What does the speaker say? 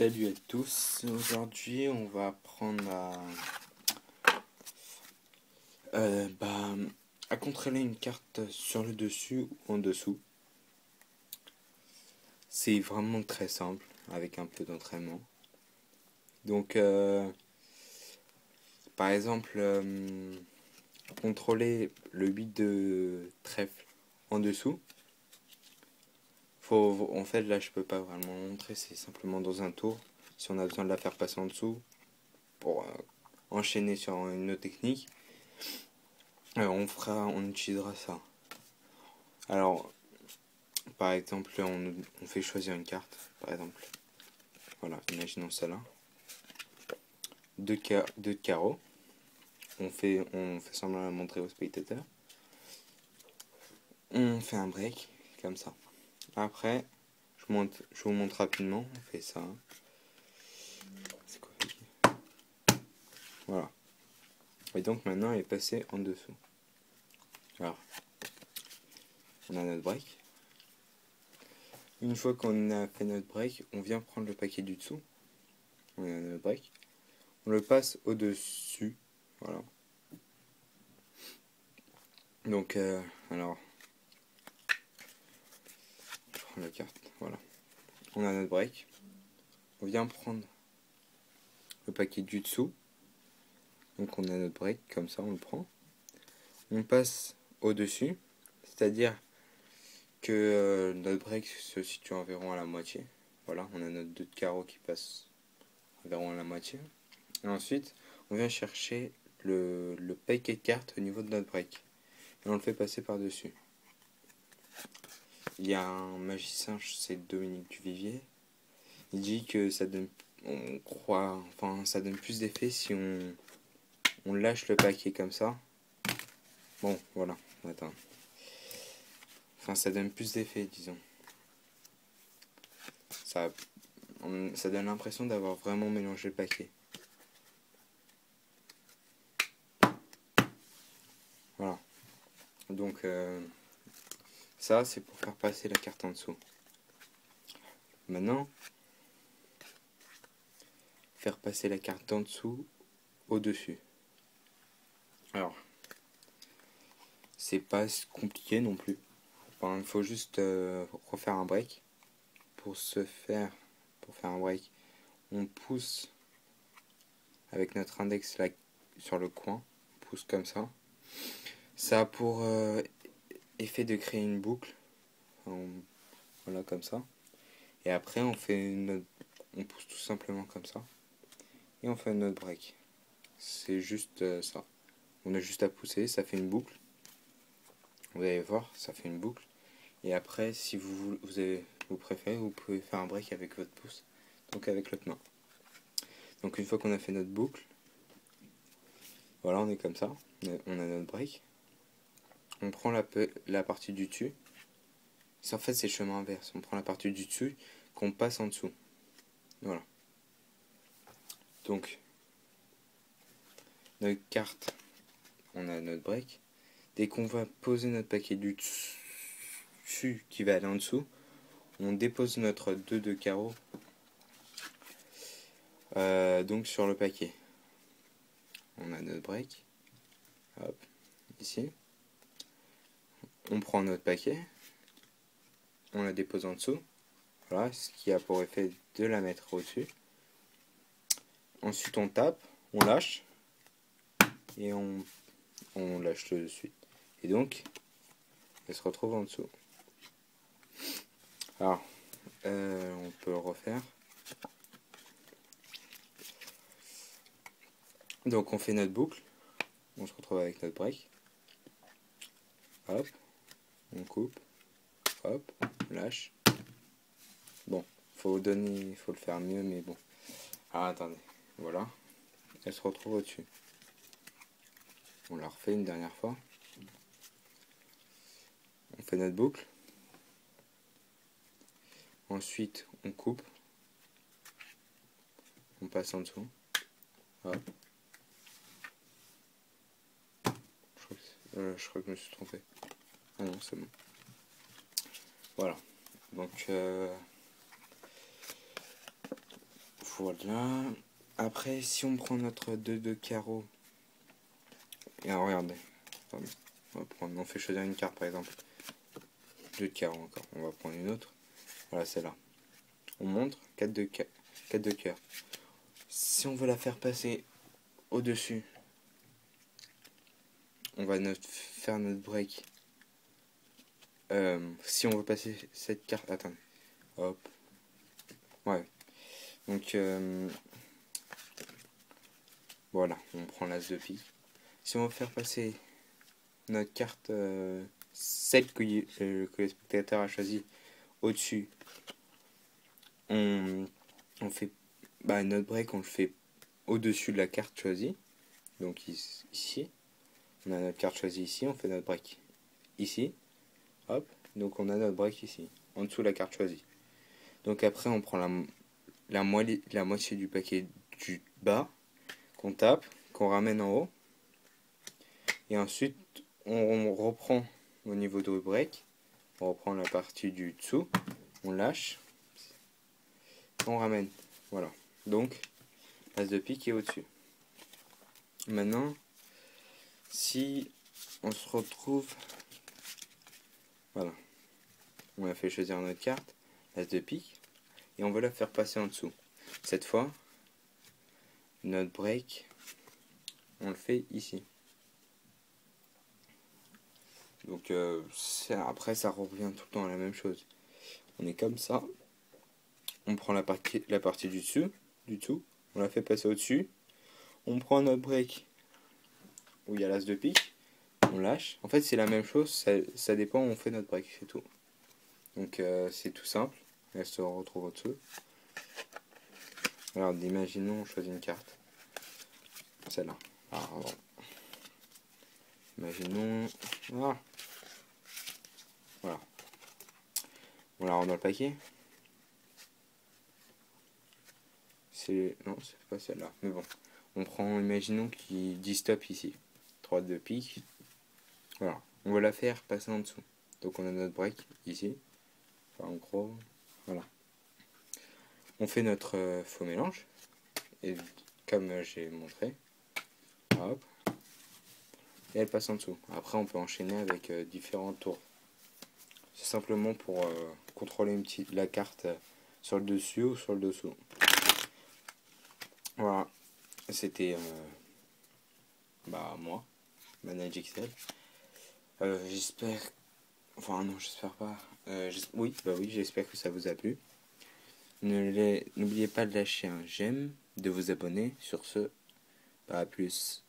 Salut à tous, aujourd'hui on va apprendre à contrôler une carte sur le dessus ou en dessous. C'est vraiment très simple avec un peu d'entraînement. Donc par exemple contrôler le 8 de trèfle en dessous. En fait là je peux pas vraiment montrer, c'est simplement dans un tour. Si on a besoin de la faire passer en dessous pour enchaîner sur une autre technique, on utilisera ça. Alors, par exemple, on fait choisir une carte. Par exemple, voilà, imaginons celle-là. Deux de carreaux. On fait semblant de la montrer au spectateur. On fait un break, comme ça. Après, je vous montre rapidement. On fait ça. C'est quoi? Voilà. Et donc maintenant, il est passé en dessous. Alors, on a notre break. Une fois qu'on a fait notre break, on vient prendre le paquet du dessous. On a notre break. On le passe au-dessus. Voilà. Donc, alors, je prends la carte. Voilà. On a notre break. On vient prendre le paquet du dessous. Donc, on a notre break. Comme ça, on le prend. On passe au-dessus. C'est-à-dire que notre break se situe environ à la moitié. Voilà, on a notre 2 de carreau qui passe environ à la moitié. Et ensuite, on vient chercher le paquet de cartes au niveau de notre break. Et on le fait passer par-dessus. Il y a un magicien, c'est Dominique Duvivier. Il dit que ça donne, ça donne plus d'effet si on lâche le paquet comme ça. Bon, voilà, attends. Enfin, ça donne plus d'effet, disons. Ça donne l'impression d'avoir vraiment mélangé le paquet. Voilà. Donc, ça, c'est pour faire passer la carte en dessous. Maintenant, faire passer la carte en dessous au-dessus. Alors, c'est pas compliqué non plus. Enfin, il faut juste refaire un break. Pour faire un break, on pousse avec notre index là, sur le coin, on pousse comme ça. Ça a pour effet de créer une boucle. Voilà, comme ça. Et après, on pousse tout simplement comme ça. Et on fait notre break. C'est juste ça. On a juste à pousser, ça fait une boucle. Vous allez voir, ça fait une boucle. Et après, si vous préférez, vous pouvez faire un break avec votre pouce. Donc avec l'autre main. Donc une fois qu'on a fait notre boucle, voilà, on est comme ça. On a notre break. On prend la partie du dessus. En fait, c'est le chemin inverse. On prend la partie du dessus qu'on passe en dessous. Voilà. Donc, notre carte, on a notre break. Dès qu'on va poser notre paquet du dessus qui va aller en dessous, on dépose notre 2 de carreau donc sur le paquet. On a notre break. Hop, ici. On prend notre paquet. On la dépose en dessous. Voilà, ce qui a pour effet de la mettre au-dessus. Ensuite, on tape, on lâche. Et on lâche tout de suite. Et donc, elle se retrouve en dessous. Alors, on peut le refaire. Donc, on fait notre boucle. On se retrouve avec notre break. Hop, on coupe. Hop, on lâche. Bon, faut le faire mieux, mais bon. Ah, attendez, voilà. Elle se retrouve au-dessus. On la refait une dernière fois. On fait notre boucle. Ensuite, on coupe. On passe en dessous. Hop. Je crois que je me suis trompé. Ah non, c'est bon. Voilà. Donc, voilà. Après, si on prend notre 2 de carreau, et alors, regardez, attendez, on fait choisir une carte par exemple, 2 de carreau encore, on va prendre une autre, voilà celle-là. On montre 4 de cœur. Si on veut la faire passer au-dessus, on va faire notre break. Si on veut passer cette carte, attendez, hop, ouais, donc voilà, on prend l'as de pique. Si on veut faire passer notre carte, celle que le spectateur a choisi au-dessus, on fait notre break, on le fait au-dessus de la carte choisie. Donc ici, on a notre carte choisie ici, on fait notre break ici. Hop, donc on a notre break ici, en dessous de la carte choisie. Donc après, on prend la moitié du paquet du bas, qu'on tape, qu'on ramène en haut. Et ensuite, on reprend au niveau de break, on reprend la partie du dessous, on lâche, on ramène. Voilà. Donc, l'as de pique est au-dessus. Maintenant, si on se retrouve, voilà, on a fait choisir notre carte, l'as de pique, et on veut la faire passer en dessous. Cette fois, notre break, on le fait ici. Donc après, ça revient tout le temps à la même chose. On est comme ça, on prend la partie du dessous, on la fait passer au-dessus, on prend notre break où il y a l'as de pique, on lâche. En fait, c'est la même chose, ça dépend où on fait notre break, c'est tout. Donc c'est tout simple, elle se retrouve au-dessus. Alors, imaginons, on choisit une carte, celle-là. Alors, imaginons, voilà. On la rentre dans le paquet. Non, c'est pas celle-là, mais bon. On prend, imaginons qu'il dit stop ici. 3 de pique. Voilà. On va la faire passer en dessous. Donc on a notre break ici. Enfin, en gros, voilà. On fait notre faux mélange. Et comme j'ai montré, hop. Et elle passe en dessous. Après, on peut enchaîner avec différents tours. C'est simplement pour contrôler la carte sur le dessus ou sur le dessous. Voilà. C'était moi, Manage Excel. J'espère. Enfin, non, j'espère pas. Oui, j'espère que ça vous a plu. N'oubliez pas de lâcher un j'aime, de vous abonner. Sur ce, à plus.